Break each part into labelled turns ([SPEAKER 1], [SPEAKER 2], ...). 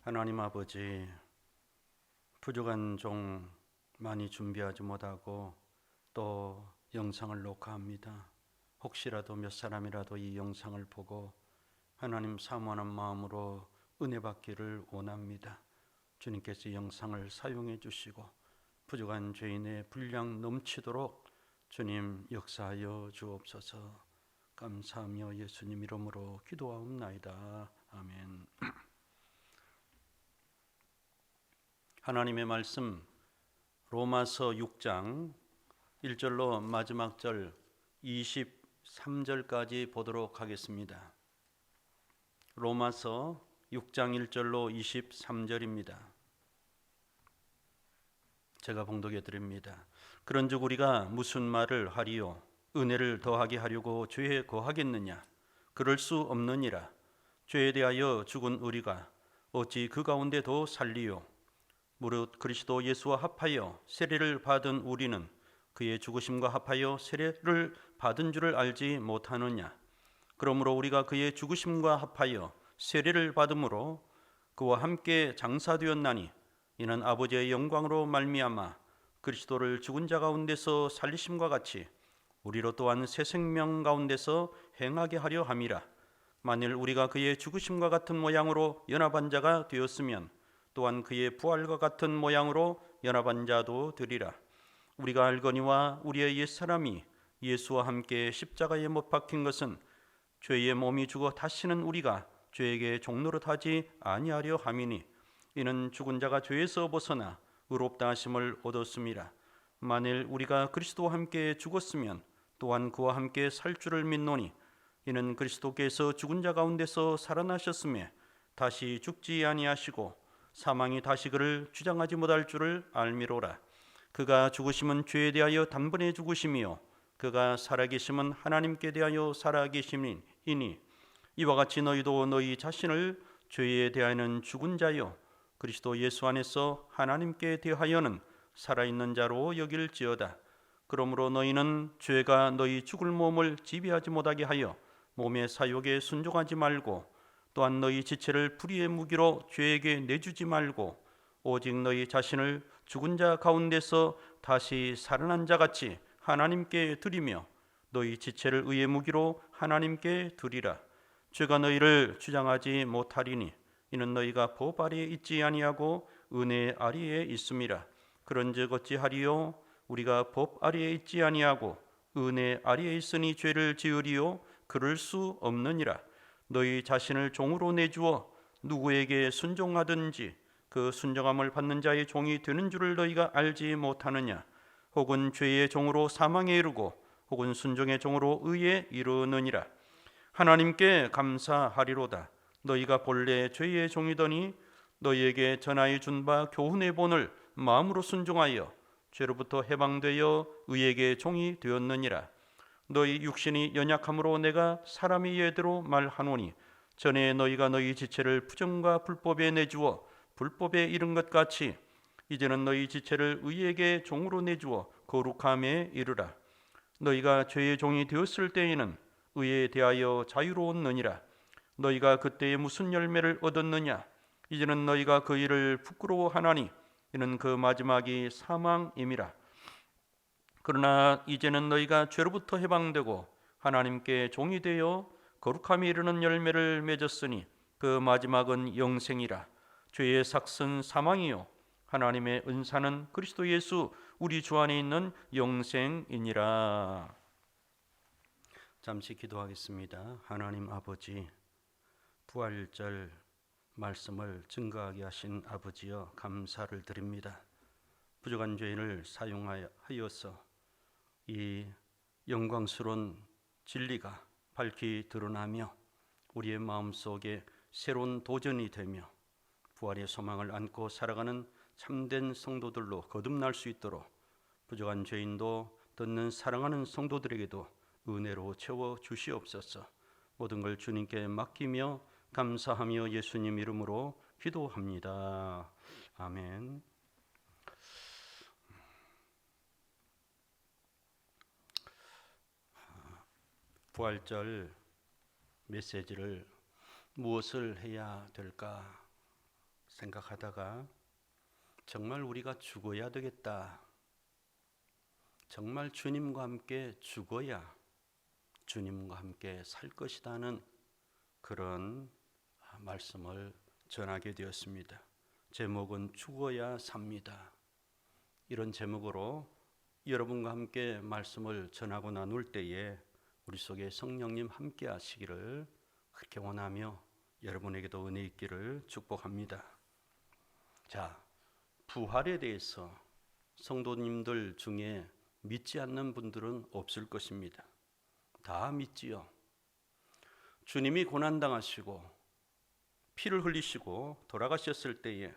[SPEAKER 1] 하나님 아버지, 부족한 종 많이 준비하지 못하고 또 영상을 녹화합니다. 혹시라도 몇 사람이라도 이 영상을 보고 하나님 사모하는 마음으로 은혜 받기를 원합니다. 주님께서 이 영상을 사용해 주시고 부족한 죄인의 분량 넘치도록 주님 역사하여 주옵소서. 감사하며 예수님 이름으로 기도하옵나이다. 아멘. 하나님의 말씀 로마서 6장 1절로 마지막 절 23절까지 보도록 하겠습니다. 로마서 6장 1절로 23절입니다. 제가 봉독해 드립니다. 그런즉 우리가 무슨 말을 하리요? 은혜를 더하게 하려고 죄에 거하겠느냐? 그럴 수 없느니라. 죄에 대하여 죽은 우리가 어찌 그 가운데 더 살리요? 무릇 그리스도 예수와 합하여 세례를 받은 우리는 그의 죽으심과 합하여 세례를 받은 줄을 알지 못하느냐? 그러므로 우리가 그의 죽으심과 합하여 세례를 받음으로 그와 함께 장사되었나니 이는 아버지의 영광으로 말미암아 그리스도를 죽은 자 가운데서 살리심과 같이 우리로 또한 새 생명 가운데서 행하게 하려 함이라. 만일 우리가 그의 죽으심과 같은 모양으로 연합한 자가 되었으면 또한 그의 부활과 같은 모양으로 연합한 자도 되리라. 우리가 알거니와 우리의 옛사람이 예수와 함께 십자가에 못 박힌 것은 죄의 몸이 죽어 다시는 우리가 죄에게 종노릇하지 아니하려 함이니 이는 죽은 자가 죄에서 벗어나 의롭다 하심을 얻었음이라. 만일 우리가 그리스도와 함께 죽었으면 또한 그와 함께 살 줄을 믿노니 이는 그리스도께서 죽은 자 가운데서 살아나셨음에 다시 죽지 아니하시고 사망이 다시 그를 주장하지 못할 줄을 알미로라. 그가 죽으심은 죄에 대하여 단번에 죽으심이요 그가 살아계심은 하나님께 대하여 살아계심이니 이와 같이 너희도 너희 자신을 죄에 대하여는 죽은 자요 그리스도 예수 안에서 하나님께 대하여는 살아있는 자로 여길지어다. 그러므로 너희는 죄가 너희 죽을 몸을 지배하지 못하게 하여 몸의 사욕에 순종하지 말고 또한 너희 지체를 불의의 무기로 죄에게 내주지 말고 오직 너희 자신을 죽은 자 가운데서 다시 살아난 자 같이 하나님께 드리며 너희 지체를 의의 무기로 하나님께 드리라. 죄가 너희를 주장하지 못하리니 이는 너희가 법 아래에 있지 아니하고 은혜 아래에 있음이라. 그런즉 어찌하리요? 우리가 법 아래에 있지 아니하고 은혜 아래에 있으니 죄를 지으리요? 그럴 수 없느니라. 너희 자신을 종으로 내주어 누구에게 순종하든지 그 순종함을 받는 자의 종이 되는 줄을 너희가 알지 못하느냐? 혹은 죄의 종으로 사망에 이르고 혹은 순종의 종으로 의에 이르느니라. 하나님께 감사하리로다. 너희가 본래 죄의 종이더니 너희에게 전하여 준 바 교훈의 본을 마음으로 순종하여 죄로부터 해방되어 의에게 종이 되었느니라. 너희 육신이 연약함으로 내가 사람의 예대로 말하노니 전에 너희가 너희 지체를 부정과 불법에 내주어 불법에 이른 것 같이 이제는 너희 지체를 의에게 종으로 내주어 거룩함에 이르라. 너희가 죄의 종이 되었을 때에는 의에 대하여 자유로웠느니라. 너희가 그때에 무슨 열매를 얻었느냐? 이제는 너희가 그 일을 부끄러워하나니 이는 그 마지막이 사망임이라. 그러나 이제는 너희가 죄로부터 해방되고 하나님께 종이 되어 거룩함에 이르는 열매를 맺었으니 그 마지막은 영생이라. 죄의 삭은 사망이요 하나님의 은사는 그리스도 예수 우리 주 안에 있는 영생이니라. 잠시 기도하겠습니다. 하나님 아버지, 부활절 말씀을 증거하게 하신 아버지여 감사를 드립니다. 부족한 죄인을 사용하여서 이 영광스러운 진리가 밝히 드러나며 우리의 마음속에 새로운 도전이 되며 부활의 소망을 안고 살아가는 참된 성도들로 거듭날 수 있도록 부족한 죄인도 듣는 사랑하는 성도들에게도 은혜로 채워 주시옵소서. 모든 걸 주님께 맡기며 감사하며 예수님 이름으로 기도합니다. 아멘. 부활절 메시지를 무엇을 해야 될까 생각하다가 정말 우리가 죽어야 되겠다. 정말 주님과 함께 죽어야 주님과 함께 살 것이라는 그런 말씀을 전하게 되었습니다. 제목은 죽어야 삽니다. 이런 제목으로 여러분과 함께 말씀을 전하고 나눌 때에 우리 속에 성령님 함께 하시기를 그렇게 원하며 여러분에게도 은혜 있기를 축복합니다. 자, 부활에 대해서 성도님들 중에 믿지 않는 분들은 없을 것입니다. 다 믿지요. 주님이 고난당하시고 피를 흘리시고 돌아가셨을 때에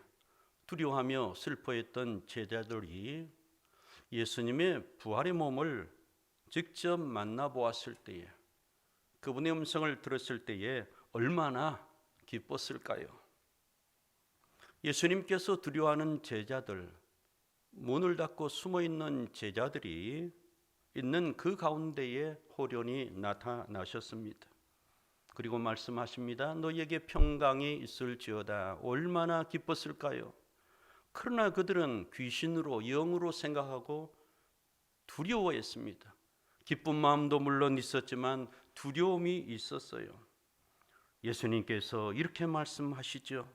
[SPEAKER 1] 두려워하며 슬퍼했던 제자들이 예수님의 부활의 몸을 직접 만나보았을 때에, 그분의 음성을 들었을 때에 얼마나 기뻤을까요? 예수님께서 두려워하는 제자들, 문을 닫고 숨어있는 제자들이 있는 그 가운데에 호련히 나타나셨습니다. 그리고 말씀하십니다. 너희에게 평강이 있을지어다. 얼마나 기뻤을까요? 그러나 그들은 귀신으로 영으로 생각하고 두려워했습니다. 기쁜 마음도 물론 있었지만 두려움이 있었어요. 예수님께서 이렇게 말씀하시죠.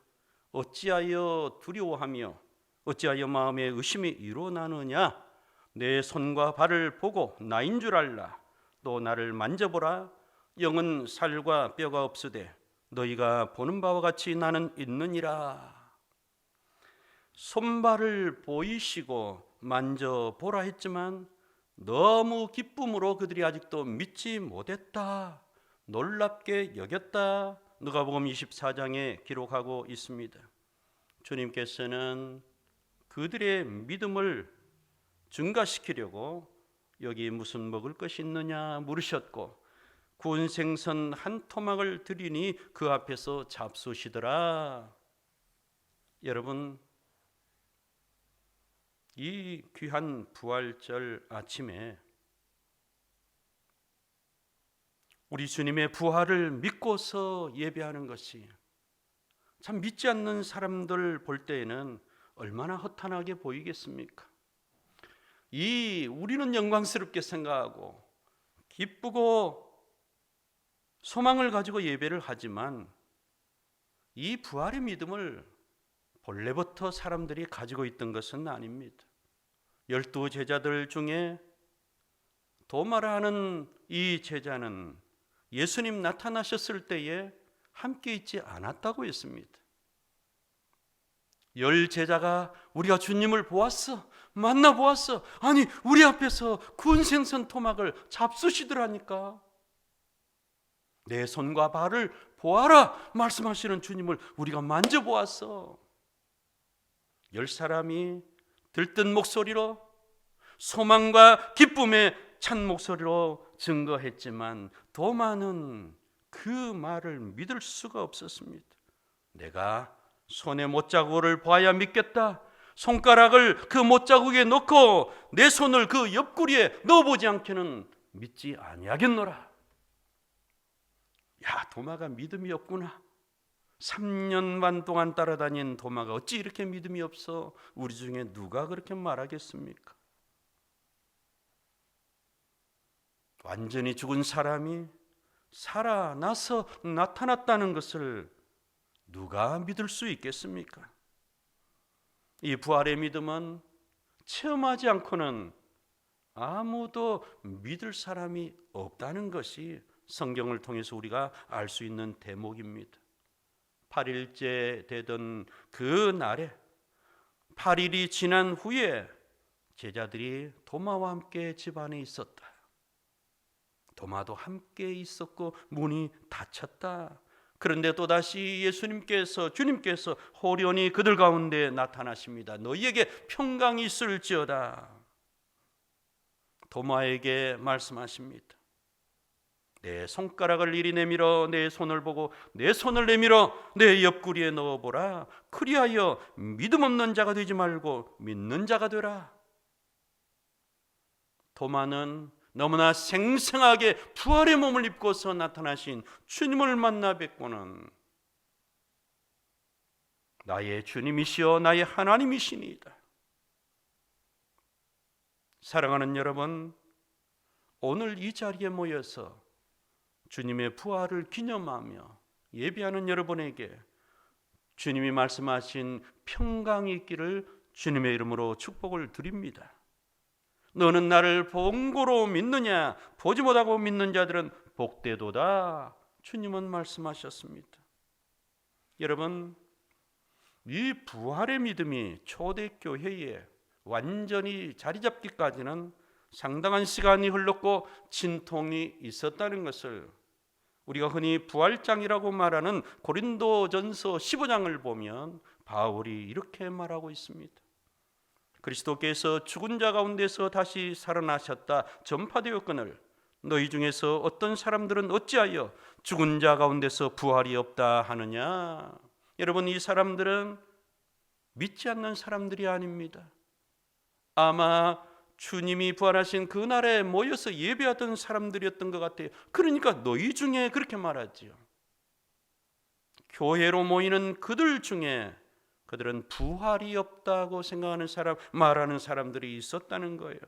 [SPEAKER 1] 어찌하여 두려워하며 어찌하여 마음에 의심이 일어나느냐? 내 손과 발을 보고 나인 줄 알라. 또 나를 만져보라. 영은 살과 뼈가 없으되 너희가 보는 바와 같이 나는 있느니라. 손발을 보이시고 만져보라 했지만 너무 기쁨으로 그들이 아직도 믿지 못했다. 놀랍게 여겼다. 누가복음 24장에 기록하고 있습니다. 주님께서는 그들의 믿음을 증가시키려고 여기 무슨 먹을 것이 있느냐 물으셨고, 구운 생선 한 토막을 드리니 그 앞에서 잡수시더라. 여러분, 이 귀한 부활절 아침에 우리 주님의 부활을 믿고서 예배하는 것이 참 믿지 않는 사람들 볼 때에는 얼마나 허탄하게 보이겠습니까? 우리는 영광스럽게 생각하고 기쁘고 소망을 가지고 예배를 하지만 이 부활의 믿음을 본래부터 사람들이 가지고 있던 것은 아닙니다. 12 제자들 중에 도마라 하는 이 제자는 예수님 나타나셨을 때에 함께 있지 않았다고 했습니다. 10 제자가 우리가 주님을 보았어, 만나보았어. 아니, 우리 앞에서 구운 생선 토막을 잡수시더라니까. 내 손과 발을 보아라 말씀하시는 주님을 우리가 만져보았어. 10 사람이 들뜬 목소리로 소망과 기쁨의 찬 목소리로 증거했지만 도마는 그 말을 믿을 수가 없었습니다. 내가 손의 못자국을 봐야 믿겠다. 손가락을 그 못자국에 넣고 내 손을 그 옆구리에 넣어보지 않게는 믿지 아니하겠노라. 야, 도마가 믿음이 없구나. 3년 반 동안 따라다닌 도마가 어찌 이렇게 믿음이 없어? 우리 중에 누가 그렇게 말하겠습니까? 완전히 죽은 사람이 살아나서 나타났다는 것을 누가 믿을 수 있겠습니까? 이 부활의 믿음은 체험하지 않고는 아무도 믿을 사람이 없다는 것이 성경을 통해서 우리가 알 수 있는 대목입니다. 8일째 되던 그 날에 8일이 지난 후에 제자들이 도마와 함께 집 안에 있었다. 도마도 함께 있었고 문이 닫혔다. 그런데 또다시 주님께서 호련히 그들 가운데 나타나십니다. 너희에게 평강이 있을지어다. 도마에게 말씀하십니다. 내 손가락을 이리 내밀어 내 손을 보고 내 손을 내밀어 내 옆구리에 넣어보라. 그리하여 믿음 없는 자가 되지 말고 믿는 자가 되라. 도마는 너무나 생생하게 부활의 몸을 입고서 나타나신 주님을 만나 뵙고는 나의 주님이시여 나의 하나님이시니이다. 사랑하는 여러분, 오늘 이 자리에 모여서 주님의 부활을 기념하며 예배하는 여러분에게 주님이 말씀하신 평강이 있기를 주님의 이름으로 축복을 드립니다. 너는 나를 본고로 믿느냐? 보지 못하고 믿는 자들은 복되도다. 주님은 말씀하셨습니다. 여러분, 이 부활의 믿음이 초대교회에 완전히 자리 잡기까지는 상당한 시간이 흘렀고 진통이 있었다는 것을 우리가 흔히 부활장이라고 말하는 고린도전서 15장을 보면 바울이 이렇게 말하고 있습니다. 그리스도께서 죽은 자 가운데서 다시 살아나셨다 전파되었거늘 너희 중에서 어떤 사람들은 어찌하여 죽은 자 가운데서 부활이 없다 하느냐. 여러분, 이 사람들은 믿지 않는 사람들이 아닙니다. 아마 주님이 부활하신 그날에 모여서 예배하던 사람들이었던 것 같아요. 그러니까 너희 중에 그렇게 말하지요. 교회로 모이는 그들 중에 그들은 부활이 없다고 생각하는 사람, 말하는 사람들이 있었다는 거예요.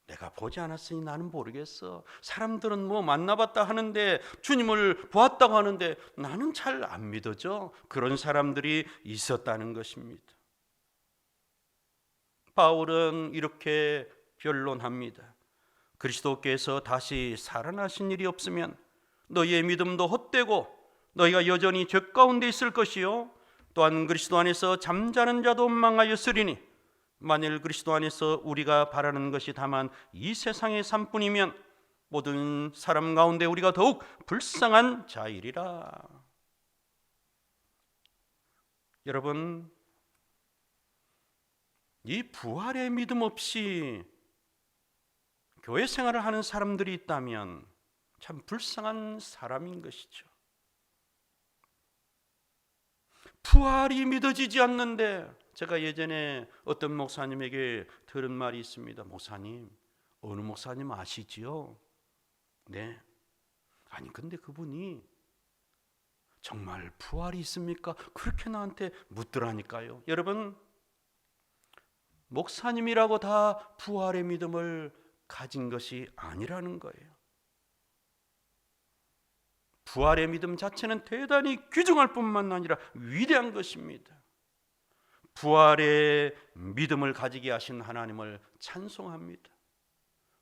[SPEAKER 1] 내가 보지 않았으니 나는 모르겠어. 사람들은 뭐 만나봤다 하는데, 주님을 보았다고 하는데 나는 잘 안 믿어져. 그런 사람들이 있었다는 것입니다. 바울은 이렇게 변론합니다. 그리스도께서 다시 살아나신 일이 없으면 너희의 믿음도 헛되고 너희가 여전히 죄 가운데 있을 것이요 또한 그리스도 안에서 잠자는 자도 망하였으리니 만일 그리스도 안에서 우리가 바라는 것이 다만 이 세상의 삶뿐이면 모든 사람 가운데 우리가 더욱 불쌍한 자이리라. 여러분, 이 부활의 믿음 없이 교회 생활을 하는 사람들이 있다면 참 불쌍한 사람인 것이죠. 부활이 믿어지지 않는데, 제가 예전에 어떤 목사님에게 들은 말이 있습니다. 목사님, 어느 목사님 아시지요? 네. 아니 근데 그분이 정말 부활이 있습니까? 그렇게 나한테 묻더라니까요. 여러분, 목사님이라고 다 부활의 믿음을 가진 것이 아니라는 거예요. 부활의 믿음 자체는 대단히 귀중할 뿐만 아니라 위대한 것입니다. 부활의 믿음을 가지게 하신 하나님을 찬송합니다.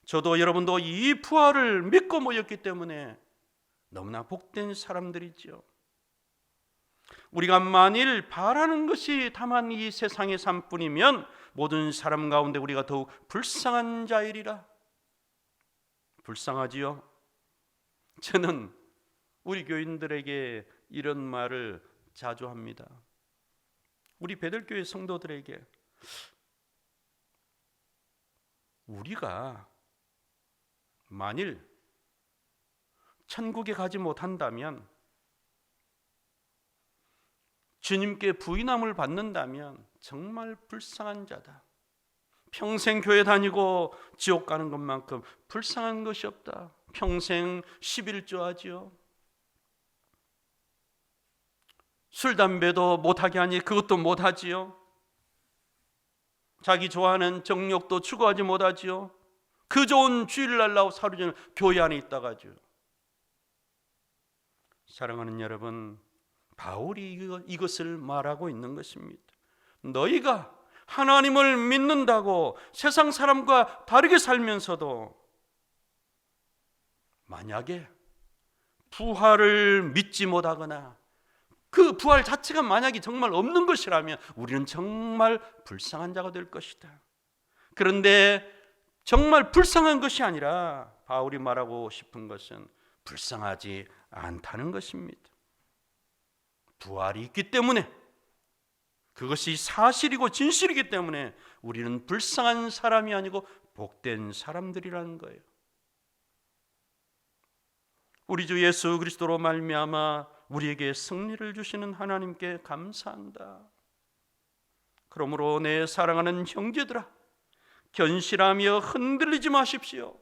[SPEAKER 1] 저도 여러분도 이 부활을 믿고 모였기 때문에 너무나 복된 사람들이죠. 우리가 만일 바라는 것이 다만 이 세상의 삶뿐이면 모든 사람 가운데 우리가 더욱 불쌍한 자이리라. 불쌍하지요? 저는 우리 교인들에게 이런 말을 자주 합니다. 우리 베들교회 성도들에게 우리가 만일 천국에 가지 못한다면, 주님께 부인함을 받는다면 정말 불쌍한 자다. 평생 교회 다니고 지옥 가는 것만큼 불쌍한 것이 없다. 평생 11조 하지요. 술, 담배도 못하게 하니 그것도 못하지요. 자기 좋아하는 정욕도 추구하지 못하지요. 그 좋은 주일을 날라고 사루지는 교회 안에 있다가죠. 사랑하는 여러분, 바울이 이것을 말하고 있는 것입니다. 너희가 하나님을 믿는다고 세상 사람과 다르게 살면서도 만약에 부활을 믿지 못하거나 그 부활 자체가 만약에 정말 없는 것이라면 우리는 정말 불쌍한 자가 될 것이다. 그런데 정말 불쌍한 것이 아니라 바울이 말하고 싶은 것은 불쌍하지 않다는 것입니다. 부활이 있기 때문에, 그것이 사실이고 진실이기 때문에 우리는 불쌍한 사람이 아니고 복된 사람들이라는 거예요. 우리 주 예수 그리스도로 말미암아 우리에게 승리를 주시는 하나님께 감사한다. 그러므로 내 사랑하는 형제들아, 견실하며 흔들리지 마십시오.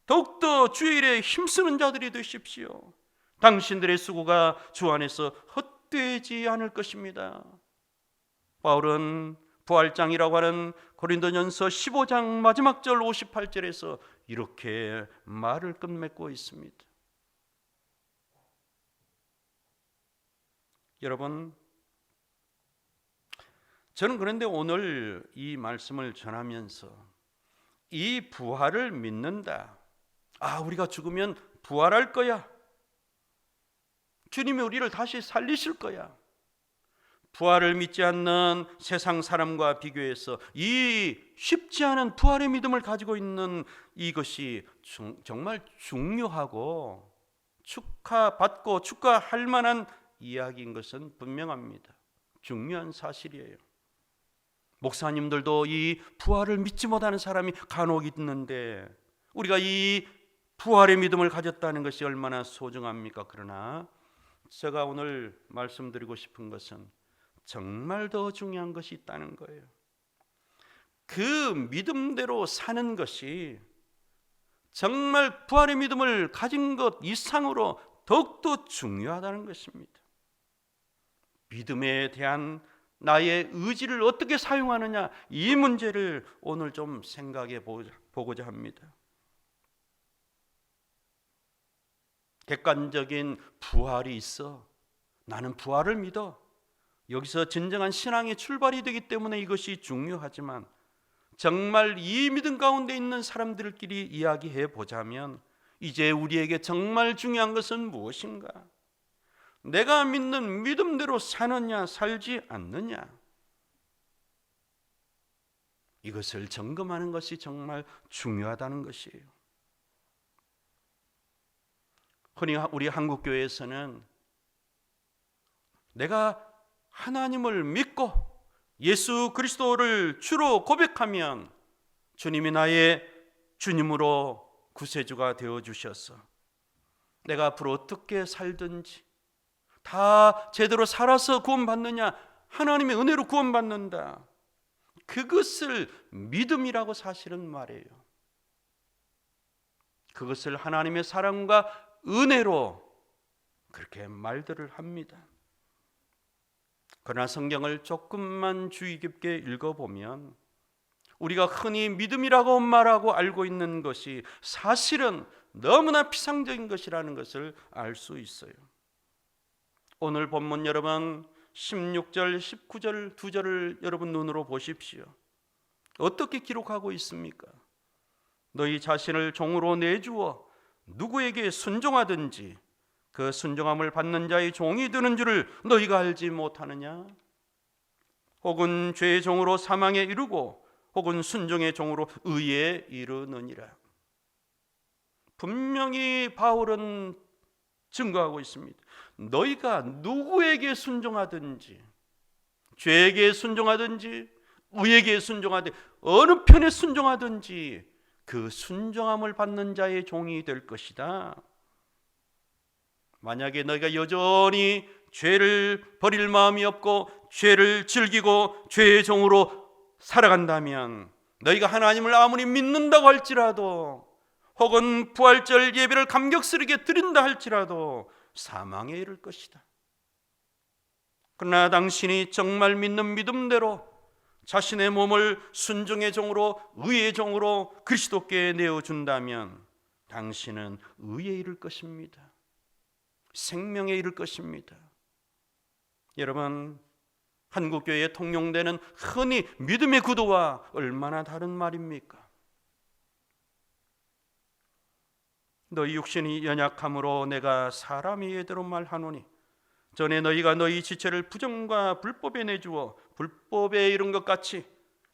[SPEAKER 1] 더욱더 주의 일에 힘쓰는 자들이 되십시오. 당신들의 수고가 주 안에서 헛되지 않을 것입니다. 바울은 부활장이라고 하는 고린도전서 15장 마지막 절 58절에서 이렇게 말을 끝맺고 있습니다. 여러분, 저는 그런데 오늘 이 말씀을 전하면서 이 부활을 믿는다. 우리가 죽으면 부활할 거야. 주님이 우리를 다시 살리실 거야. 부활을 믿지 않는 세상 사람과 비교해서 이 쉽지 않은 부활의 믿음을 가지고 있는 이것이 정말 중요하고 축하받고 축하할 만한 이야기인 것은 분명합니다. 중요한 사실이에요. 목사님들도 이 부활을 믿지 못하는 사람이 간혹 있는데 우리가 이 부활의 믿음을 가졌다는 것이 얼마나 소중합니까? 그러나 제가 오늘 말씀드리고 싶은 것은 정말 더 중요한 것이 있다는 거예요. 그 믿음대로 사는 것이 정말 부활의 믿음을 가진 것 이상으로 더욱더 중요하다는 것입니다. 믿음에 대한 나의 의지를 어떻게 사용하느냐, 이 문제를 오늘 좀 생각해 보고자 합니다. 객관적인 부활이 있어. 나는 부활을 믿어. 여기서 진정한 신앙의 출발이 되기 때문에 이것이 중요하지만 정말 이 믿음 가운데 있는 사람들끼리 이야기해 보자면 이제 우리에게 정말 중요한 것은 무엇인가? 내가 믿는 믿음대로 사느냐 살지 않느냐, 이것을 점검하는 것이 정말 중요하다는 것이에요. 흔히 우리 한국교회에서는 내가 하나님을 믿고 예수 그리스도를 주로 고백하면 주님이 나의 주님으로 구세주가 되어주셔서 내가 앞으로 어떻게 살든지 다 제대로 살아서 구원받느냐, 하나님의 은혜로 구원받는다, 그것을 믿음이라고 사실은 말해요. 그것을 하나님의 사랑과 은혜로 그렇게 말들을 합니다. 그러나 성경을 조금만 주의 깊게 읽어보면 우리가 흔히 믿음이라고 말하고 알고 있는 것이 사실은 너무나 피상적인 것이라는 것을 알 수 있어요. 오늘 본문 여러분 16절, 19절 두 절을 여러분 눈으로 보십시오. 어떻게 기록하고 있습니까? 너희 자신을 종으로 내주어 누구에게 순종하든지 그 순종함을 받는 자의 종이 되는 줄을 너희가 알지 못하느냐? 혹은 죄의 종으로 사망에 이르고 혹은 순종의 종으로 의에 이르느니라. 분명히 바울은 증거하고 있습니다. 너희가 누구에게 순종하든지, 죄에게 순종하든지 의에게 순종하든지 어느 편에 순종하든지 그 순종함을 받는 자의 종이 될 것이다. 만약에 너희가 여전히 죄를 버릴 마음이 없고 죄를 즐기고 죄의 종으로 살아간다면 너희가 하나님을 아무리 믿는다고 할지라도 혹은 부활절 예배를 감격스럽게 드린다 할지라도 사망에 이를 것이다. 그러나 당신이 정말 믿는 믿음대로 자신의 몸을 순종의 종으로 의의 종으로 그리스도께 내어준다면 당신은 의에 이를 것입니다. 생명에 이를 것입니다. 여러분, 한국교회에 통용되는 흔히 믿음의 구도와 얼마나 다른 말입니까? 너희 육신이 연약함으로 내가 사람의 예대로 말하노니 전에 너희가 너희 지체를 부정과 불법에 내주어 불법에 이른 것 같이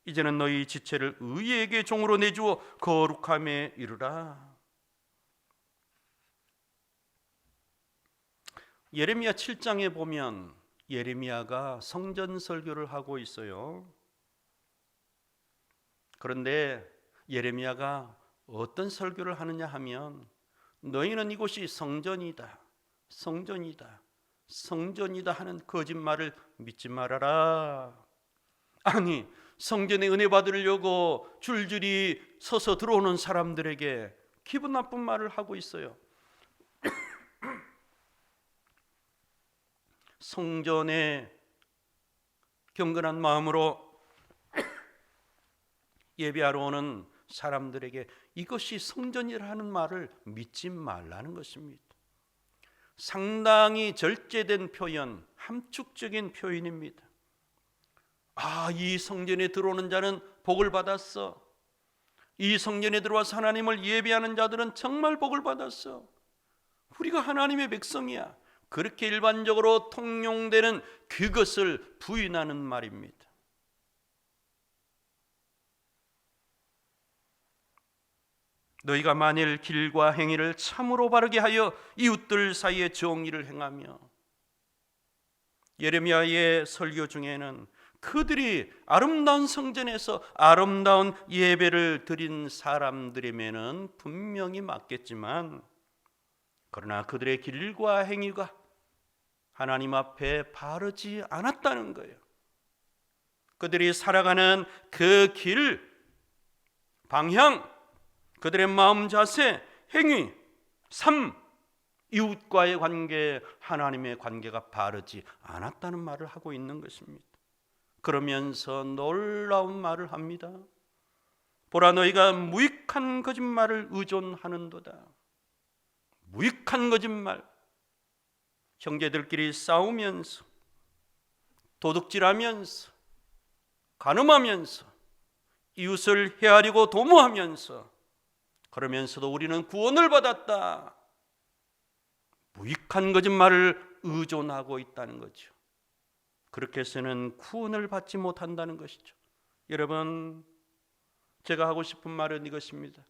[SPEAKER 1] 이제는 너희 지체를 의에게 종으로 내주어 거룩함에 이르라. 예레미야 7장에 보면 예레미야가 성전 설교를 하고 있어요. 그런데 예레미야가 어떤 설교를 하느냐 하면 너희는 이곳이 성전이다, 성전이다, 성전이다 하는 거짓말을 믿지 말아라. 아니, 성전에 은혜 받으려고 줄줄이 서서 들어오는 사람들에게 기분 나쁜 말을 하고 있어요. 성전에 경건한 마음으로 예배하러 오는 사람들에게 이것이 성전이라는 말을 믿지 말라는 것입니다. 상당히 절제된 표현, 함축적인 표현입니다. 이 성전에 들어오는 자는 복을 받았어. 이 성전에 들어와서 하나님을 예배하는 자들은 정말 복을 받았어. 우리가 하나님의 백성이야. 그렇게 일반적으로 통용되는 그것을 부인하는 말입니다. 너희가 만일 길과 행위를 참으로 바르게 하여 이웃들 사이에 정의를 행하며, 예레미야의 설교 중에는 그들이 아름다운 성전에서 아름다운 예배를 드린 사람들이면은 분명히 맞겠지만, 그러나 그들의 길과 행위가 하나님 앞에 바르지 않았다는 거예요. 그들이 살아가는 그 길, 방향, 그들의 마음 자세, 행위, 삶, 이웃과의 관계, 하나님의 관계가 바르지 않았다는 말을 하고 있는 것입니다. 그러면서 놀라운 말을 합니다. 보라, 너희가 무익한 거짓말을 의존하는도다. 무익한 거짓말, 형제들끼리 싸우면서, 도둑질하면서, 간음하면서, 이웃을 헤아리고 도모하면서, 그러면서도 우리는 구원을 받았다. 무익한 거짓말을 의존하고 있다는 거죠. 그렇게 해서는 구원을 받지 못한다는 것이죠. 여러분, 제가 하고 싶은 말은 이것입니다.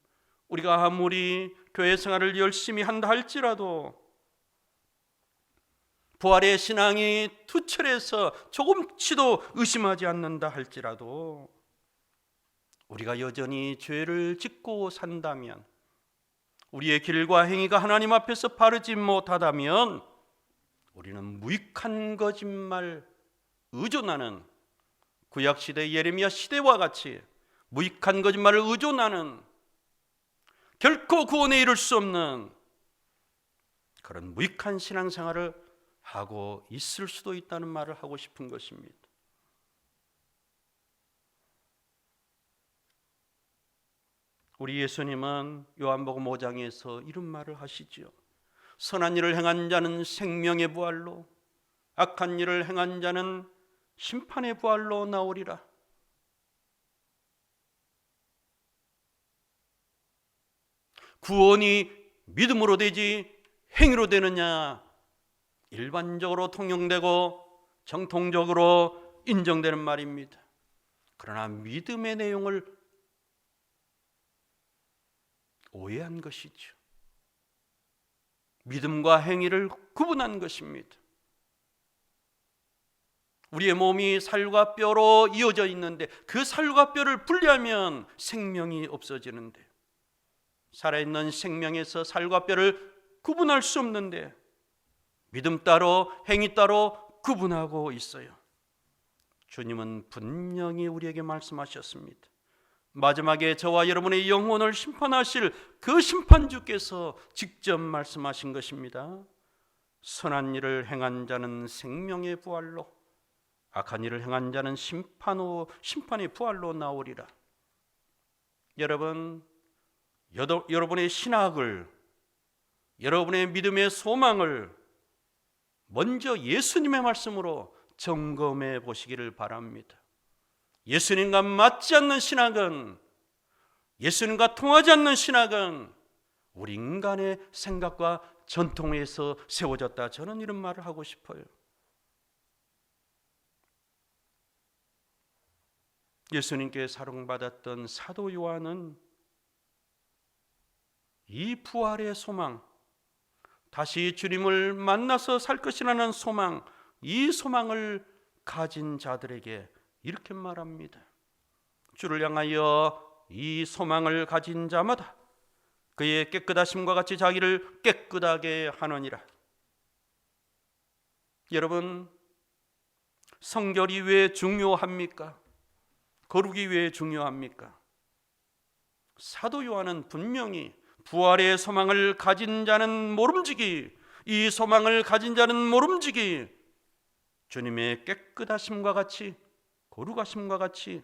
[SPEAKER 1] 우리가 아무리 교회 생활을 열심히 한다 할지라도, 부활의 신앙이 투철해서 조금치도 의심하지 않는다 할지라도, 우리가 여전히 죄를 짓고 산다면, 우리의 길과 행위가 하나님 앞에서 바르지 못하다면, 우리는 무익한 거짓말 의존하는, 구약시대 예레미야 시대와 같이 무익한 거짓말을 의존하는, 결코 구원에 이를 수 없는 그런 무익한 신앙생활을 하고 있을 수도 있다는 말을 하고 싶은 것입니다. 우리 예수님은 요한복음 5장에서 이런 말을 하시죠. 선한 일을 행한 자는 생명의 부활로, 악한 일을 행한 자는 심판의 부활로 나오리라. 구원이 믿음으로 되지 행위로 되느냐? 일반적으로 통용되고 정통적으로 인정되는 말입니다. 그러나 믿음의 내용을 오해한 것이죠. 믿음과 행위를 구분한 것입니다. 우리의 몸이 살과 뼈로 이어져 있는데 그 살과 뼈를 분리하면 생명이 없어지는데, 살아있는 생명에서 살과 뼈를 구분할 수 없는데 믿음 따로 행위 따로 구분하고 있어요. 주님은 분명히 우리에게 말씀하셨습니다. 마지막에 저와 여러분의 영혼을 심판하실 그 심판주께서 직접 말씀하신 것입니다. 선한 일을 행한 자는 생명의 부활로, 악한 일을 행한 자는 심판의 부활로 나오리라. 여러분의 신학을, 여러분의 믿음의 소망을 먼저 예수님의 말씀으로 점검해 보시기를 바랍니다. 예수님과 맞지 않는 신학은, 예수님과 통하지 않는 신학은 우리 인간의 생각과 전통에서 세워졌다. 저는 이런 말을 하고 싶어요. 예수님께 사랑받았던 사도 요한은 이 부활의 소망, 다시 주님을 만나서 살 것이라는 소망, 이 소망을 가진 자들에게 이렇게 말합니다. 주를 향하여 이 소망을 가진 자마다 그의 깨끗하심과 같이 자기를 깨끗하게 하느니라. 여러분, 성결이 왜 중요합니까? 거룩이 왜 중요합니까? 사도 요한은 분명히 부활의 소망을 가진 자는 모름지기, 이 소망을 가진 자는 모름지기, 주님의 깨끗하심과 같이, 거룩하심과 같이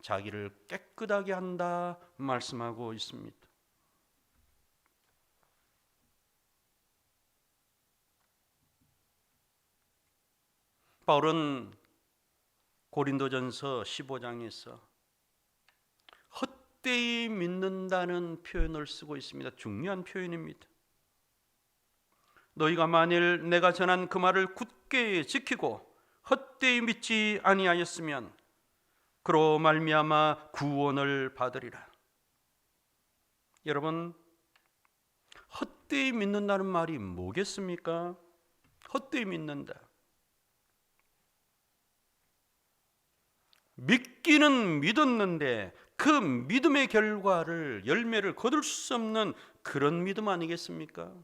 [SPEAKER 1] 자기를 깨끗하게 한다 말씀하고 있습니다. 바울은 고린도전서 15장에서 헛되이 믿는다는 표현을 쓰고 있습니다. 중요한 표현입니다. 너희가 만일 내가 전한 그 말을 굳게 지키고 헛되이 믿지 아니하였으면 그로 말미암아 구원을 받으리라. 여러분, 헛되이 믿는다는 말이 뭐겠습니까? 헛되이 믿는다. 믿기는 믿었는데 그 믿음의 결과를, 열매를 거둘 수 없는 그런 믿음 아니겠습니까?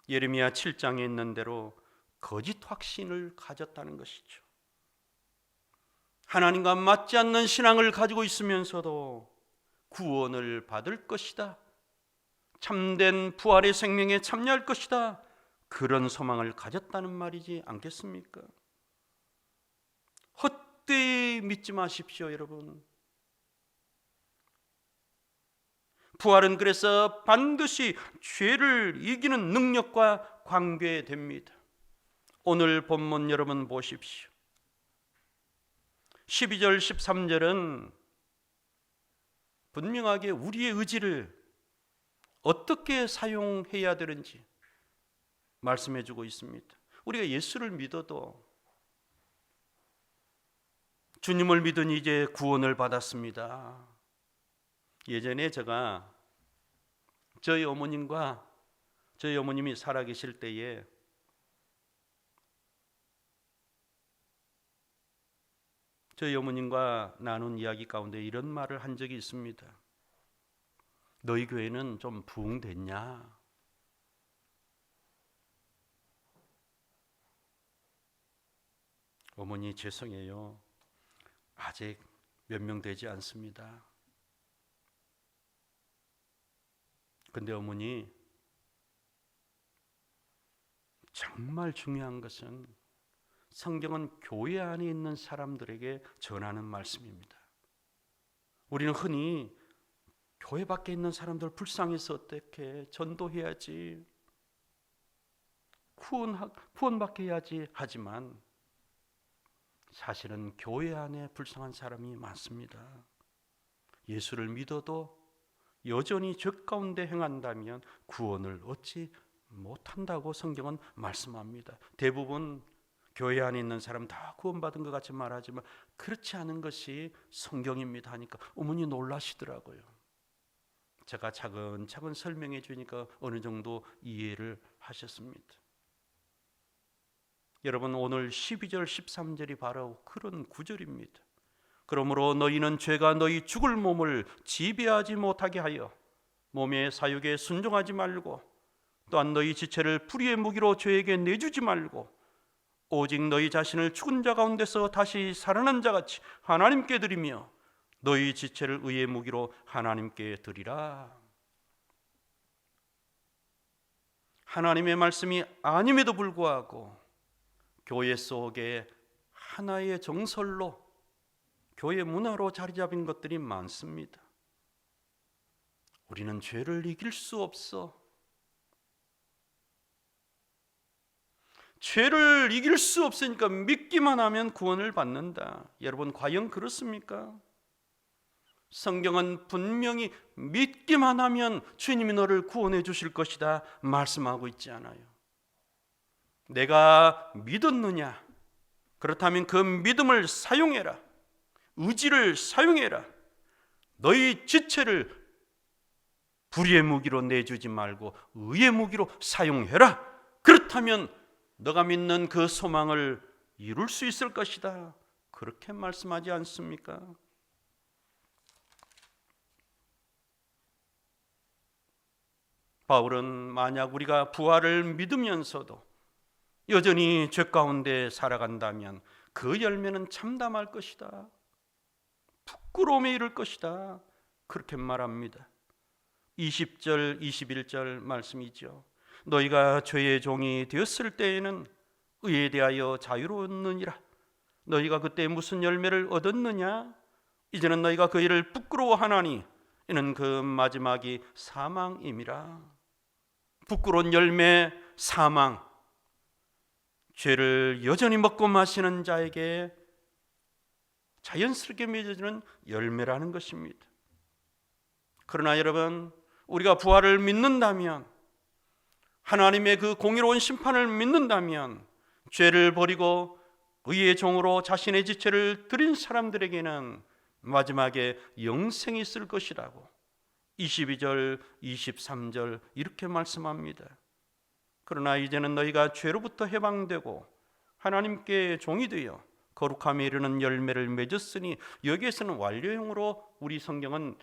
[SPEAKER 1] 예레미야 7장에 있는 대로 거짓 확신을 가졌다는 것이죠. 하나님과 맞지 않는 신앙을 가지고 있으면서도 구원을 받을 것이다, 참된 부활의 생명에 참여할 것이다, 그런 소망을 가졌다는 말이지 않겠습니까? 헛되이 믿지 마십시오, 여러분. 부활은 그래서 반드시 죄를 이기는 능력과 관계됩니다. 오늘 본문 여러분 보십시오. 12절 13절은 분명하게 우리의 의지를 어떻게 사용해야 되는지 말씀해 주고 있습니다. 우리가 예수를 믿어도, 주님을 믿은 이제 구원을 받았습니다. 예전에 제가 저희 어머님이 살아계실 때에 저희 어머님과 나눈 이야기 가운데 이런 말을 한 적이 있습니다. 너희 교회는 좀 부흥됐냐? 어머니 죄송해요. 아직 몇 명 되지 않습니다. 근데 어머니, 정말 중요한 것은 성경은 교회 안에 있는 사람들에게 전하는 말씀입니다. 우리는 흔히 교회 밖에 있는 사람들 불쌍해서 어떻게 전도해야지, 구원받게 해야지 하지만 사실은 교회 안에 불쌍한 사람이 많습니다. 예수를 믿어도 여전히 죄 가운데 행한다면 구원을 얻지 못한다고 성경은 말씀합니다. 대부분 교회 안에 있는 사람 다 구원받은 것 같이 말하지만 그렇지 않은 것이 성경입니다 하니까 어머니 놀라시더라고요. 제가 차근차근 설명해 주니까 어느 정도 이해를 하셨습니다. 여러분, 오늘 12절 13절이 바로 그런 구절입니다. 그러므로 너희는 죄가 너희 죽을 몸을 지배하지 못하게 하여 몸의 사욕에 순종하지 말고, 또한 너희 지체를 불의의 무기로 죄에게 내주지 말고, 오직 너희 자신을 죽은 자 가운데서 다시 살아난 자같이 하나님께 드리며 너희 지체를 의의 무기로 하나님께 드리라. 하나님의 말씀이 아님에도 불구하고 교회 속에 하나의 정설로, 교회 문화로 자리 잡은 것들이 많습니다. 우리는 죄를 이길 수 없어. 죄를 이길 수 없으니까 믿기만 하면 구원을 받는다. 여러분, 과연 그렇습니까? 성경은 분명히 믿기만 하면 주님이 너를 구원해 주실 것이다 말씀하고 있지 않아요. 내가 믿었느냐? 그렇다면 그 믿음을 사용해라. 의지를 사용해라. 너희 지체를 불의의 무기로 내주지 말고 의의 무기로 사용해라. 그렇다면 너가 믿는 그 소망을 이룰 수 있을 것이다. 그렇게 말씀하지 않습니까? 바울은 만약 우리가 부활을 믿으면서도 여전히 죄 가운데 살아간다면 그 열매는 참담할 것이다, 부끄러움에 이를 것이다, 그렇게 말합니다. 20절 21절 말씀이죠. 너희가 죄의 종이 되었을 때에는 의에 대하여 자유로웠느니라. 너희가 그때 무슨 열매를 얻었느냐? 이제는 너희가 그 일을 부끄러워하나니 이는 그 마지막이 사망임이라. 부끄러운 열매, 사망. 죄를 여전히 먹고 마시는 자에게 자연스럽게 맺어지는 열매라는 것입니다. 그러나 여러분, 우리가 부활을 믿는다면, 하나님의 그 공의로운 심판을 믿는다면, 죄를 버리고 의의 종으로 자신의 지체를 드린 사람들에게는 마지막에 영생이 있을 것이라고 22절, 23절 이렇게 말씀합니다. 그러나 이제는 너희가 죄로부터 해방되고 하나님께 종이 되어 거룩함에 이르는 열매를 맺었으니, 여기에서는 완료형으로 우리 성경은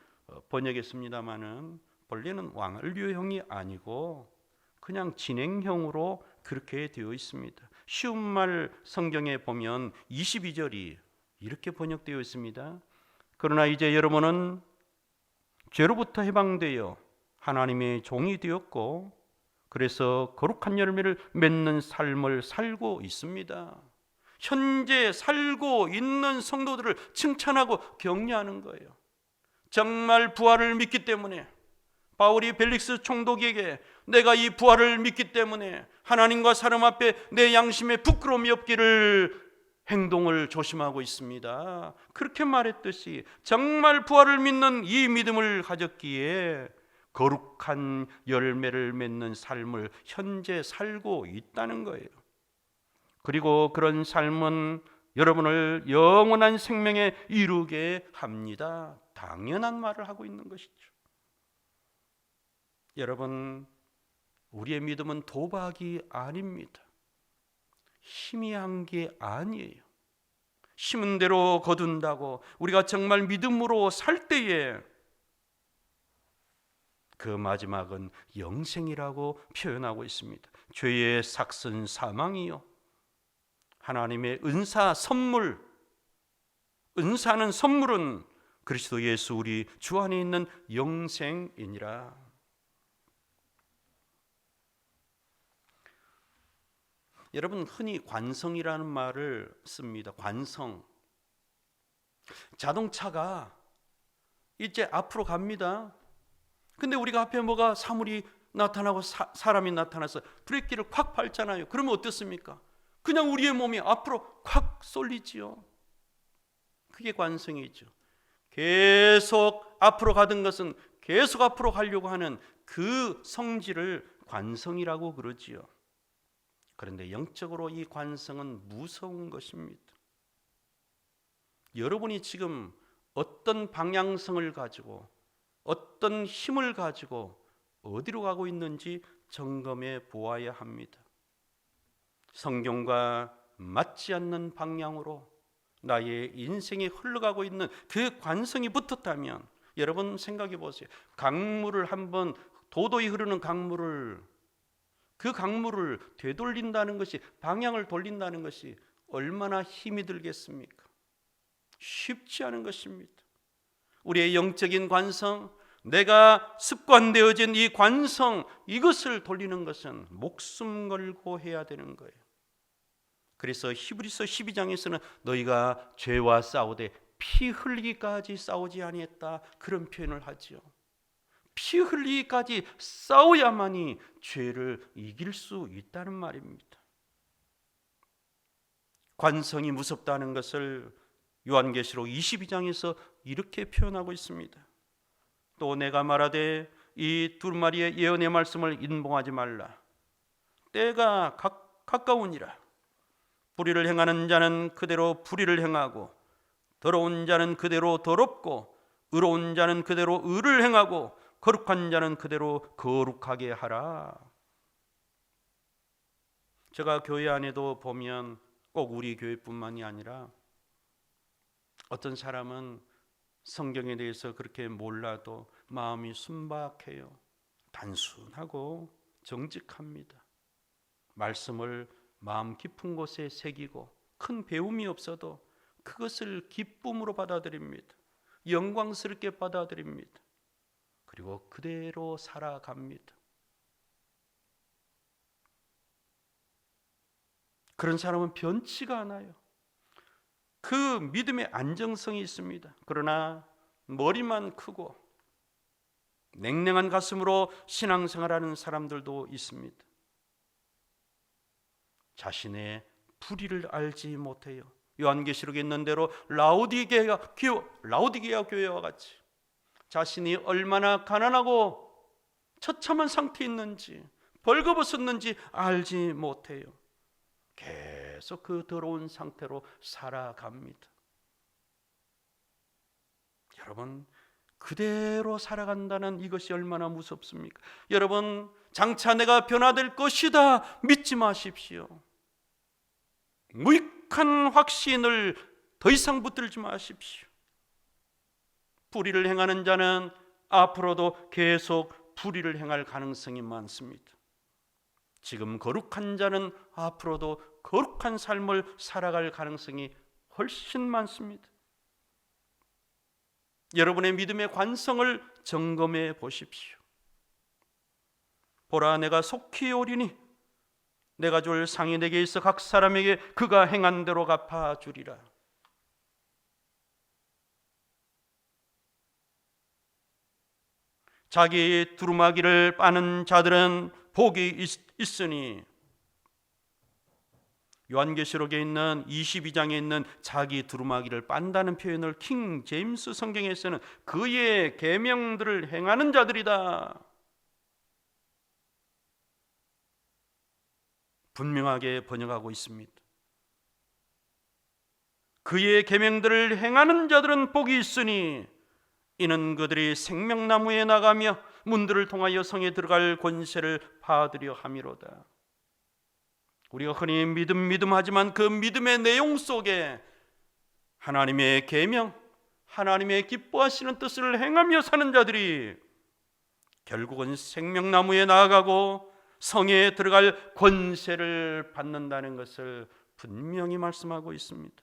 [SPEAKER 1] 번역했습니다마는 본래는 완료형이 아니고 그냥 진행형으로 그렇게 되어 있습니다. 쉬운 말 성경에 보면 22절이 이렇게 번역되어 있습니다. 그러나 이제 여러분은 죄로부터 해방되어 하나님의 종이 되었고, 그래서 거룩한 열매를 맺는 삶을 살고 있습니다. 현재 살고 있는 성도들을 칭찬하고 격려하는 거예요. 정말 부활을 믿기 때문에 바울이 벨릭스 총독에게 내가 이 부활을 믿기 때문에 하나님과 사람 앞에 내 양심에 부끄러움이 없기를 행동을 조심하고 있습니다, 그렇게 말했듯이 정말 부활을 믿는 이 믿음을 가졌기에 거룩한 열매를 맺는 삶을 현재 살고 있다는 거예요. 그리고 그런 삶은 여러분을 영원한 생명에 이르게 합니다. 당연한 말을 하고 있는 것이죠. 여러분, 우리의 믿음은 도박이 아닙니다. 희미한 게 아니에요. 심은 대로 거둔다고 우리가 정말 믿음으로 살 때에 그 마지막은 영생이라고 표현하고 있습니다. 죄의 삭슨 사망이요, 하나님의 은사 선물, 은사는 선물은 그리스도 예수 우리 주 안에 있는 영생이니라. 여러분, 흔히 관성이라는 말을 씁니다. 관성. 자동차가 이제 앞으로 갑니다. 근데 우리가 앞에 뭐가 사물이 나타나고 사람이 나타나서 브레이크를 콱 밟잖아요. 그러면 어떻습니까? 그냥 우리의 몸이 앞으로 콱 쏠리지요. 그게 관성이죠. 계속 앞으로 가던 것은 계속 앞으로 가려고 하는 그 성질을 관성이라고 그러지요. 그런데 영적으로 이 관성은 무서운 것입니다. 여러분이 지금 어떤 방향성을 가지고 어떤 힘을 가지고 어디로 가고 있는지 점검해 보아야 합니다. 성경과 맞지 않는 방향으로 나의 인생이 흘러가고 있는 그 관성이 붙었다면, 여러분 생각해 보세요. 강물을 한번, 도도히 흐르는 강물을, 그 강물을 되돌린다는 것이, 방향을 돌린다는 것이 얼마나 힘이 들겠습니까? 쉽지 않은 것입니다. 우리의 영적인 관성, 내가 습관되어진 이 관성, 이것을 돌리는 것은 목숨 걸고 해야 되는 거예요. 그래서 히브리서 12장에서는 너희가 죄와 싸우되 피 흘리기까지 싸우지 아니했다, 그런 표현을 하지요. 피 흘리기까지 싸워야만이 죄를 이길 수 있다는 말입니다. 관성이 무섭다는 것을 요한계시록 22장에서 이렇게 표현하고 있습니다. 또 내가 말하되 이 두루마리의 예언의 말씀을 인봉하지 말라. 때가 가까우니라. 불의를 행하는 자는 그대로 불의를 행하고, 더러운 자는 그대로 더럽고, 의로운 자는 그대로 의를 행하고, 거룩한 자는 그대로 거룩하게 하라. 제가 교회 안에도 보면 꼭 우리 교회뿐만이 아니라 어떤 사람은 성경에 대해서 그렇게 몰라도 마음이 순박해요. 단순하고 정직합니다. 말씀을 마음 깊은 곳에 새기고 큰 배움이 없어도 그것을 기쁨으로 받아들입니다. 영광스럽게 받아들입니다. 그리고 그대로 살아갑니다. 그런 사람은 변치가 않아요. 그 믿음의 안정성이 있습니다. 그러나 머리만 크고 냉랭한 가슴으로 신앙생활하는 사람들도 있습니다. 자신의 불의를 알지 못해요. 요한계시록에 있는 대로 라오디게아 교회와 같이 자신이 얼마나 가난하고 처참한 상태에 있는지, 벌거벗었는지 알지 못해요. 계속 그 더러운 상태로 살아갑니다. 여러분, 그대로 살아간다는 이것이 얼마나 무섭습니까? 여러분, 장차 내가 변화될 것이다 믿지 마십시오. 무익한 확신을 더 이상 붙들지 마십시오. 불의를 행하는 자는 앞으로도 계속 불의를 행할 가능성이 많습니다. 지금 거룩한 자는 앞으로도 거룩한 삶을 살아갈 가능성이 훨씬 많습니다. 여러분의 믿음의 관성을 점검해 보십시오. 보라, 내가 속히 오리니 내가 줄 상이 내게 있어 각 사람에게 그가 행한 대로 갚아주리라. 자기 두루마기를 빠는 자들은 복이 있으니, 요한계시록에 있는 22장에 있는 자기 두루마기를 빤다는 표현을 킹 제임스 성경에서는 그의 계명들을 행하는 자들이다 분명하게 번역하고 있습니다. 그의 계명들을 행하는 자들은 복이 있으니 이는 그들이 생명나무에 나가며 문들을 통하여 성에 들어갈 권세를 받으려 함이로다. 우리가 흔히 믿음 하지만 그 믿음의 내용 속에 하나님의 계명, 하나님의 기뻐하시는 뜻을 행하며 사는 자들이 결국은 생명나무에 나아가고 성에 들어갈 권세를 받는다는 것을 분명히 말씀하고 있습니다.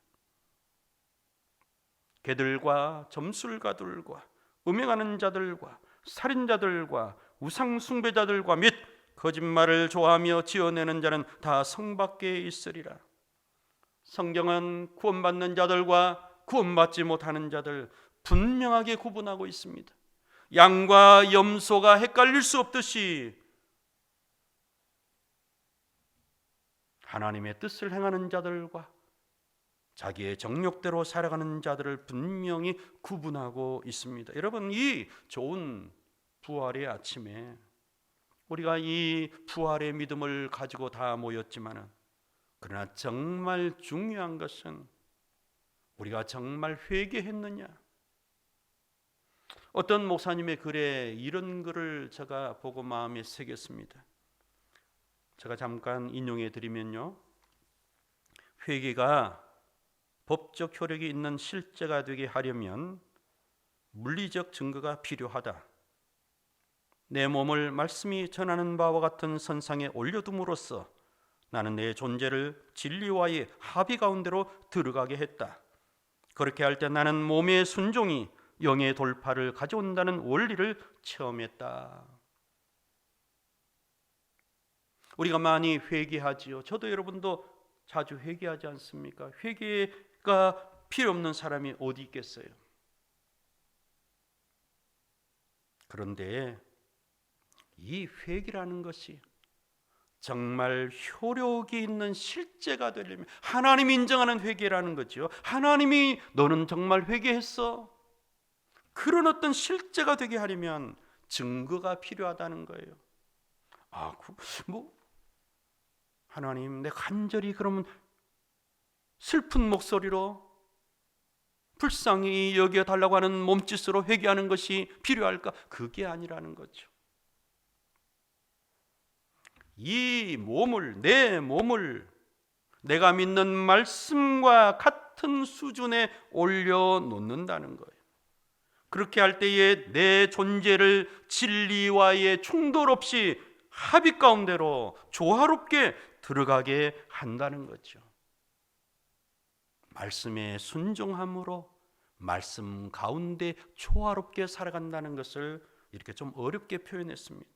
[SPEAKER 1] 개들과 점술가들과 음행하는 자들과 살인자들과 우상숭배자들과 및 거짓말을 좋아하며 지어내는 자는 다 성 밖에 있으리라. 성경은 구원받는 자들과 구원받지 못하는 자들 분명하게 구분하고 있습니다. 양과 염소가 헷갈릴 수 없듯이 하나님의 뜻을 행하는 자들과 자기의 정욕대로 살아가는 자들을 분명히 구분하고 있습니다. 여러분, 이 좋은 부활의 아침에 우리가 이 부활의 믿음을 가지고 다 모였지만, 그러나 정말 중요한 것은 우리가 정말 회개했느냐. 어떤 목사님의 글에 이런 글을 제가 보고 마음에 새겼습니다. 제가 잠깐 인용해 드리면요, 회개가 법적 효력이 있는 실제가 되게 하려면 물리적 증거가 필요하다. 내 몸을 말씀이 전하는 바와 같은 선상에 올려둠으로써 나는 내 존재를 진리와의 합의 가운데로 들어가게 했다. 그렇게 할 때 나는 몸의 순종이 영의 돌파를 가져온다는 원리를 체험했다. 우리가 많이 회개하지요. 저도 여러분도 자주 회개하지 않습니까? 회개가 필요 없는 사람이 어디 있겠어요? 그런데 이 회개라는 것이 정말 효력이 있는 실제가 되려면 하나님이 인정하는 회개라는 거죠. 하나님이 너는 정말 회개했어? 그런 어떤 실제가 되게 하려면 증거가 필요하다는 거예요. 하나님, 내 간절히 그러면 슬픈 목소리로 불쌍히 여겨달라고 하는 몸짓으로 회개하는 것이 필요할까? 그게 아니라는 거죠. 이 몸을, 내 몸을 내가 믿는 말씀과 같은 수준에 올려놓는다는 거예요. 그렇게 할 때에 내 존재를 진리와의 충돌 없이 합의 가운데로 조화롭게 들어가게 한다는 거죠. 말씀에 순종함으로 말씀 가운데 조화롭게 살아간다는 것을 이렇게 좀 어렵게 표현했습니다.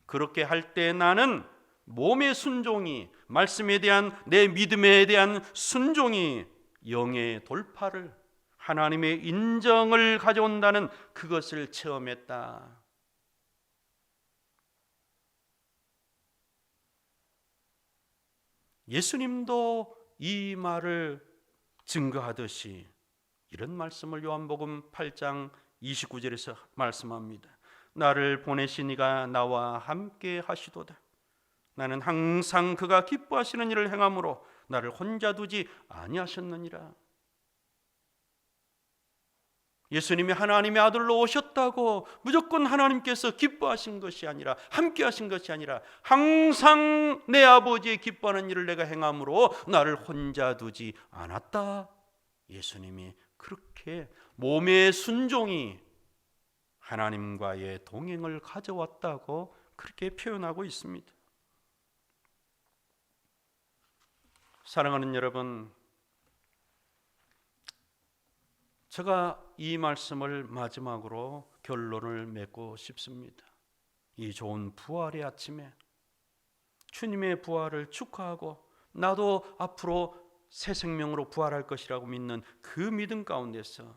[SPEAKER 1] 그렇게 할 때 나는 몸의 순종이, 말씀에 대한 내 믿음에 대한 순종이 영의 돌파를, 하나님의 인정을 가져온다는 그것을 체험했다. 예수님도 이 말을 증거하듯이 이런 말씀을 요한복음 8장 29절에서 말씀합니다. 나를 보내신 이가 나와 함께 하시도다. 나는 항상 그가 기뻐하시는 일을 행함으로 나를 혼자 두지 아니하셨느니라. 예수님이 하나님의 아들로 오셨다고 무조건 하나님께서 기뻐하신 것이 아니라, 함께 하신 것이 아니라, 항상 내 아버지의 기뻐하는 일을 내가 행함으로 나를 혼자 두지 않았다. 예수님이 그렇게 몸의 순종이 하나님과의 동행을 가져왔다고 그렇게 표현하고 있습니다. 사랑하는 여러분, 제가 이 말씀을 마지막으로 결론을 맺고 싶습니다. 이 좋은 부활의 아침에 주님의 부활을 축하하고 나도 앞으로 새 생명으로 부활할 것이라고 믿는 그 믿음 가운데서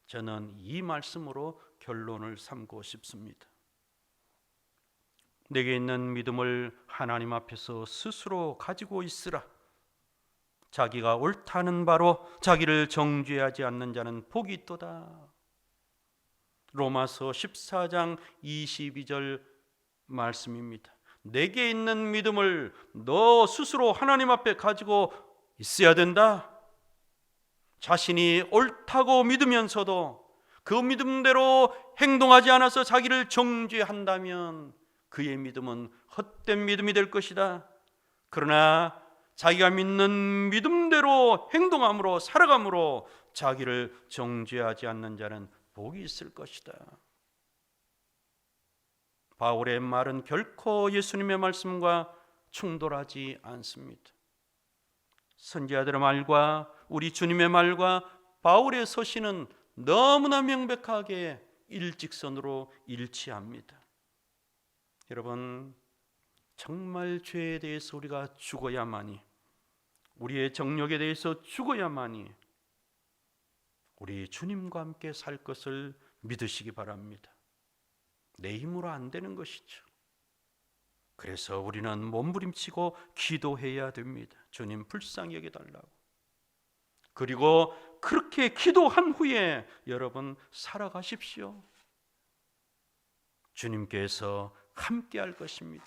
[SPEAKER 1] 저는 이 말씀으로 결론을 삼고 싶습니다. 내게 있는 믿음을 하나님 앞에서 스스로 가지고 있으라. 자기가 옳다는 바로 자기를 정죄하지 않는 자는 복이 있도다. 로마서 14장 22절 말씀입니다. 내게 있는 믿음을 너 스스로 하나님 앞에 가지고 있어야 된다. 자신이 옳다고 믿으면서도 그 믿음대로 행동하지 않아서 자기를 정죄한다면 그의 믿음은 헛된 믿음이 될 것이다. 그러나 자기가 믿는 믿음대로 행동함으로, 살아감으로 자기를 정죄하지 않는 자는 복이 있을 것이다. 바울의 말은 결코 예수님의 말씀과 충돌하지 않습니다. 선지자들의 말과 우리 주님의 말과 바울의 서신은 너무나 명백하게 일직선으로 일치합니다. 여러분, 정말 죄에 대해서 우리가 죽어야만이, 우리의 정욕에 대해서 죽어야만이 우리 주님과 함께 살 것을 믿으시기 바랍니다. 내 힘으로 안 되는 것이죠. 그래서 우리는 몸부림치고 기도해야 됩니다. 주님 불쌍히 여겨달라고. 그리고 그렇게 기도한 후에 여러분 살아가십시오. 주님께서 함께 할 것입니다.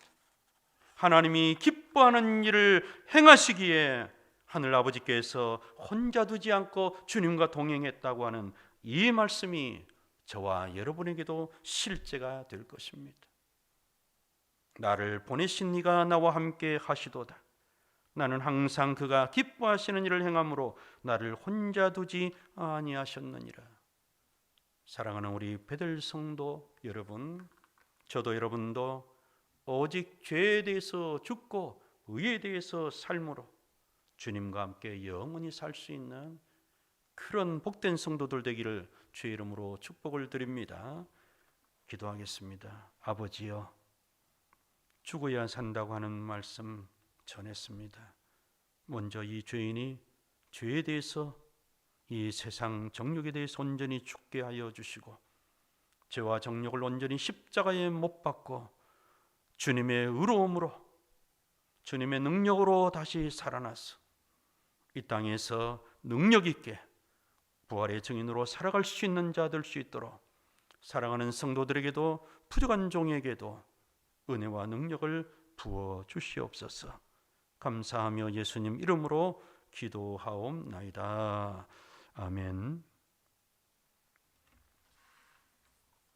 [SPEAKER 1] 하나님이 기뻐하는 일을 행하시기에 하늘 아버지께서 혼자 두지 않고 주님과 동행했다고 하는 이 말씀이 저와 여러분에게도 실제가 될 것입니다. 나를 보내신 이가 나와 함께 하시도다. 나는 항상 그가 기뻐하시는 일을 행함으로 나를 혼자 두지 아니하셨느니라. 사랑하는 우리 베들 성도 여러분, 저도 여러분도 오직 죄에 대해서 죽고 의에 대해서 삶으로 주님과 함께 영원히 살 수 있는 그런 복된 성도들 되기를 주의 이름으로 축복을 드립니다. 기도하겠습니다. 아버지여, 죽어야 산다고 하는 말씀 전했습니다. 먼저 이 죄인이 죄에 대해서, 이 세상 정욕에 대해서 온전히 죽게 하여 주시고 죄와 정욕을 온전히 십자가에 못 박고 주님의 의로움으로, 주님의 능력으로 다시 살아나서 이 땅에서 능력 있게 부활의 증인으로 살아갈 수 있는 자 될 수 있도록 사랑하는 성도들에게도, 부족한 종에게도 은혜와 능력을 부어 주시옵소서. 감사하며 예수님 이름으로 기도하옵나이다. 아멘.